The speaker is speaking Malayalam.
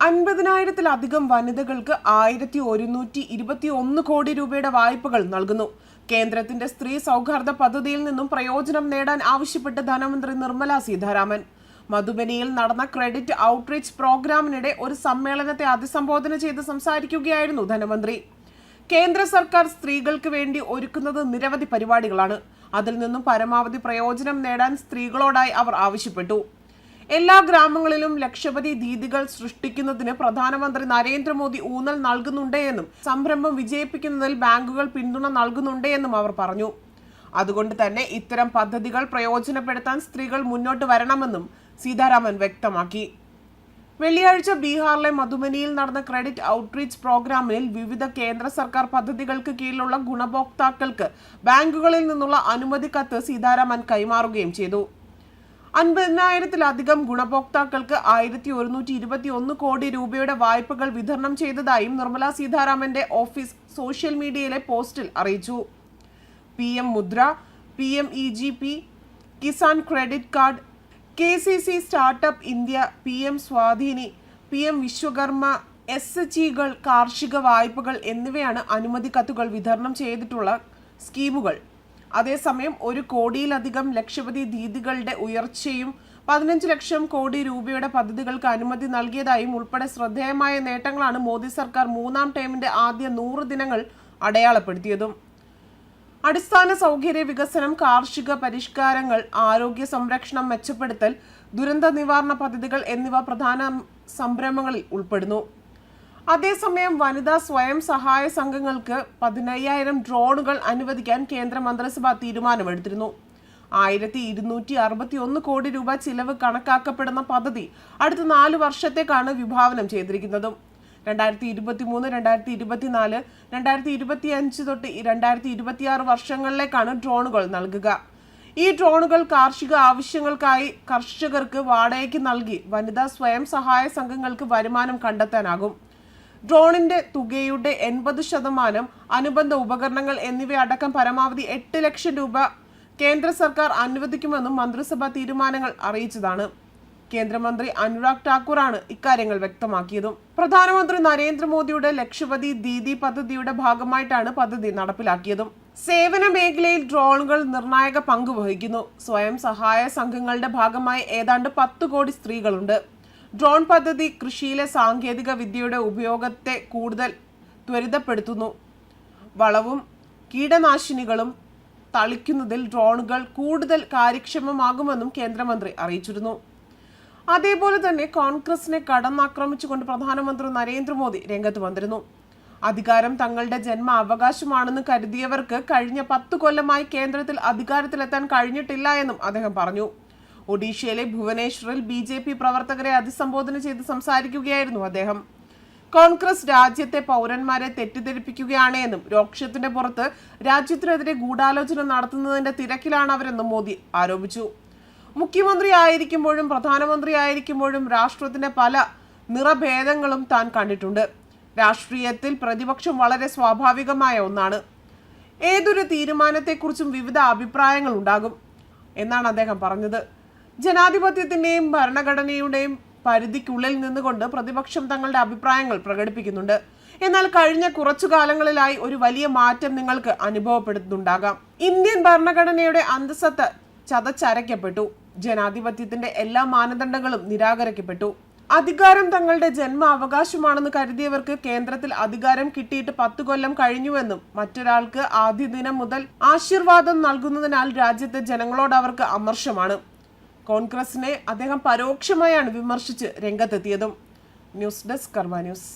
50,000-ത്തിലധികം വനിതകൾക്ക് 1,121 കോടി രൂപയുടെ വായ്പകൾ നൽകുന്നു. കേന്ദ്രത്തിന്റെ സ്ത്രീ സൗഹാർദ്ദ പദ്ധതിയിൽ നിന്നും പ്രയോജനം നേടാൻ ആവശ്യപ്പെട്ട് ധനമന്ത്രി നിർമ്മല സീതാരാമൻ മധുബനിയിൽ നടന്ന ക്രെഡിറ്റ് ഔട്ട്റീച്ച് പ്രോഗ്രാമിനിടെ ഒരു സമ്മേളനത്തെ അഭിസംബോധന ചെയ്ത് സംസാരിക്കുകയായിരുന്നു ധനമന്ത്രി. കേന്ദ്ര സർക്കാർ സ്ത്രീകൾക്ക് വേണ്ടി ഒരുക്കുന്നത് നിരവധി പരിപാടികളാണ്. അതിൽ നിന്നും പരമാവധി പ്രയോജനം നേടാൻ സ്ത്രീകളോടായി അവർ ആവശ്യപ്പെട്ടു. എല്ലാ ഗ്രാമങ്ങളിലും ലക്ഷപതി ദീദികൾ സൃഷ്ടിക്കുന്നതിന് പ്രധാനമന്ത്രി നരേന്ദ്രമോദി ഊന്നൽ നൽകുന്നുണ്ടെന്നും സംരംഭം വിജയിപ്പിക്കുന്നതിൽ ബാങ്കുകൾ പിന്തുണ നൽകുന്നുണ്ടെന്നും അവർ പറഞ്ഞു. അതുകൊണ്ട് തന്നെ ഇത്തരം പദ്ധതികൾ പ്രയോജനപ്പെടുത്താൻ സ്ത്രീകൾ മുന്നോട്ട് വരണമെന്നും സീതാരാമൻ വ്യക്തമാക്കി. വെള്ളിയാഴ്ച ബീഹാറിലെ മധുബനിയിൽ നടന്ന ക്രെഡിറ്റ് ഔട്ട്റീച്ച് പ്രോഗ്രാമിൽ വിവിധ കേന്ദ്ര സർക്കാർ പദ്ധതികൾക്ക് കീഴിലുള്ള ഗുണഭോക്താക്കൾക്ക് ബാങ്കുകളിൽ നിന്നുള്ള അനുമതി കത്ത് സീതാരാമൻ കൈമാറുകയും ചെയ്തു. 50,000-ത്തിലധികം ഗുണഭോക്താക്കൾക്ക് 1,121 കോടി രൂപയുടെ വായ്പകൾ വിതരണം ചെയ്തതായും നിർമ്മല സീതാരാമന്റെ ഓഫീസ് സോഷ്യൽ മീഡിയയിലെ പോസ്റ്റിൽ അറിയിച്ചു. PM Mudra, PMEGP, Kisan credit card, KCC startup India, PM സ്വാധീനി, PM വിശ്വകർമ്മ, SHEകൾ, കാർഷിക വായ്പകൾ എന്നിവയാണ് അനുമതി കത്തുകൾ വിതരണം ചെയ്തിട്ടുള്ള സ്കീമുകൾ. അതേസമയം 1 കോടിയിലധികം ലക്ഷപതി ദീദികളുടെ ഉയർച്ചയും 15 ലക്ഷം കോടി രൂപയുടെ പദ്ധതികൾക്ക് അനുമതി നൽകിയതായും ഉൾപ്പെടെ ശ്രദ്ധേയമായ നേട്ടങ്ങളാണ് മോദി സർക്കാർ 3ാം ടേമിന്റെ ആദ്യ 100 ദിനങ്ങൾ അടയാളപ്പെടുത്തിയതും. അടിസ്ഥാന സൗകര്യ വികസനം, കാർഷിക പരിഷ്കാരങ്ങൾ, ആരോഗ്യ സംരക്ഷണം മെച്ചപ്പെടുത്തൽ, ദുരന്ത നിവാരണ പദ്ധതികൾ എന്നിവ പ്രധാന സംരംഭങ്ങളിൽ ഉൾപ്പെടുന്നു. അതേസമയം വനിതാ സ്വയം സഹായ സംഘങ്ങൾക്ക് 15,000 ഡ്രോണുകൾ അനുവദിക്കാൻ കേന്ദ്ര മന്ത്രിസഭ തീരുമാനമെടുത്തിരുന്നു. 1,261 കോടി രൂപ ചിലവ് കണക്കാക്കപ്പെടുന്ന പദ്ധതി അടുത്ത 4 വർഷത്തേക്കാണ് വിഭാവനം ചെയ്തിരിക്കുന്നത്. 2023, 2024, 2025 തൊട്ട് 2026 വർഷങ്ങളിലേക്കാണ് ഡ്രോണുകൾ നൽകുക. ഈ ഡ്രോണുകൾ കാർഷിക ആവശ്യങ്ങൾക്കായി കർഷകർക്ക് വാടകയ്ക്ക് നൽകി വനിതാ സ്വയം സഹായ സംഘങ്ങൾക്ക് വരുമാനം കണ്ടെത്താനാകും. ഡ്രോണിന്റെ തുകയുടെ 80% അനുബന്ധ ഉപകരണങ്ങൾ എന്നിവയടക്കം പരമാവധി 8 ലക്ഷം രൂപ കേന്ദ്ര സർക്കാർ അനുവദിക്കുമെന്നും മന്ത്രിസഭാ തീരുമാനങ്ങൾ അറിയിച്ചതാണ്. കേന്ദ്രമന്ത്രി അനുരാഗ് ഠാക്കൂറാണ് ഇക്കാര്യങ്ങൾ വ്യക്തമാക്കിയതും. പ്രധാനമന്ത്രി നരേന്ദ്രമോദിയുടെ ലക്ഷപതി ദീദി പദ്ധതിയുടെ ഭാഗമായിട്ടാണ് പദ്ധതി നടപ്പിലാക്കിയതും. സേവന മേഖലയിൽ ഡ്രോണുകൾ നിർണായക പങ്ക് വഹിക്കുന്നു. സ്വയം സഹായ സംഘങ്ങളുടെ ഭാഗമായി ഏതാണ്ട് 10 കോടി സ്ത്രീകളുണ്ട്. ഡ്രോൺ പദ്ധതി കൃഷിയിലെ സാങ്കേതിക വിദ്യയുടെ ഉപയോഗത്തെ കൂടുതൽ ത്വരിതപ്പെടുത്തുന്നു. വളവും കീടനാശിനികളും തളിക്കുന്നതിൽ ഡ്രോണുകൾ കൂടുതൽ കാര്യക്ഷമമാകുമെന്നും കേന്ദ്രമന്ത്രി അറിയിച്ചിരുന്നു. അതേപോലെ തന്നെ കോൺഗ്രസിനെ കടന്നാക്രമിച്ചുകൊണ്ട് പ്രധാനമന്ത്രി നരേന്ദ്രമോദി രംഗത്ത് വന്നിരുന്നു. അധികാരം തങ്ങളുടെ ജന്മ അവകാശമാണെന്ന് കരുതിയവർക്ക് കഴിഞ്ഞ 10 കൊല്ലമായി കേന്ദ്രത്തിൽ അധികാരത്തിലെത്താൻ കഴിഞ്ഞിട്ടില്ല എന്നും അദ്ദേഹം പറഞ്ഞു. ഒഡീഷയിലെ ഭുവനേശ്വറിൽ BJP പ്രവർത്തകരെ അഭിസംബോധന ചെയ്ത് സംസാരിക്കുകയായിരുന്നു അദ്ദേഹം. കോൺഗ്രസ് രാജ്യത്തെ പൗരന്മാരെ തെറ്റിദ്ധരിപ്പിക്കുകയാണ് എന്നും രോക്ഷത്തിന്റെ പുറത്ത് രാജ്യത്തിനെതിരെ ഗൂഢാലോചന നടത്തുന്നതിന്റെ തിരക്കിലാണ് അവരെന്നും മോദി ആരോപിച്ചു. മുഖ്യമന്ത്രി ആയിരിക്കുമ്പോഴും പ്രധാനമന്ത്രി ആയിരിക്കുമ്പോഴും രാഷ്ട്രത്തിന്റെ പല നിറഭേദങ്ങളും താൻ കണ്ടിട്ടുണ്ട്. രാഷ്ട്രീയത്തിൽ പ്രതിപക്ഷം വളരെ സ്വാഭാവികമായ ഒന്നാണ്. ഏതൊരു തീരുമാനത്തെക്കുറിച്ചും വിവിധ അഭിപ്രായങ്ങൾ ഉണ്ടാകും എന്നാണ് അദ്ദേഹം പറഞ്ഞത്. ജനാധിപത്യത്തിന്റെയും ഭരണഘടനയുടെയും പരിധിക്കുള്ളിൽ നിന്നുകൊണ്ട് പ്രതിപക്ഷം തങ്ങളുടെ അഭിപ്രായങ്ങൾ പ്രകടിപ്പിക്കുന്നുണ്ട്. എന്നാൽ കഴിഞ്ഞ കുറച്ചു കാലങ്ങളിലായി ഒരു വലിയ മാറ്റം നിങ്ങൾക്ക് അനുഭവപ്പെടുന്നുണ്ടാകാം. ഇന്ത്യൻ ഭരണഘടനയുടെ അന്തസ്സത്ത ചതച്ചരയ്ക്കപ്പെട്ടു. ജനാധിപത്യത്തിന്റെ എല്ലാ മാനദണ്ഡങ്ങളും നിരാകരിക്കപ്പെട്ടു. അധികാരം തങ്ങളുടെ ജന്മ അവകാശമാണെന്ന് കരുതിയവർക്ക് കേന്ദ്രത്തിൽ അധികാരം കിട്ടിയിട്ട് 10 കൊല്ലം കഴിഞ്ഞുവെന്നും മറ്റൊരാൾക്ക് ആദ്യ ദിനം മുതൽ ആശീർവാദം നൽകുന്നതിനാൽ രാജ്യത്തെ ജനങ്ങളോട് അവർക്ക് അമർഷമാണ്. കോൺഗ്രസിനെ അദ്ദേഹം പരോക്ഷമായാണ് വിമർശിച്ച് രംഗത്തെത്തിയതും. ന്യൂസ് ഡെസ്ക് കർമ്മ ന്യൂസ്.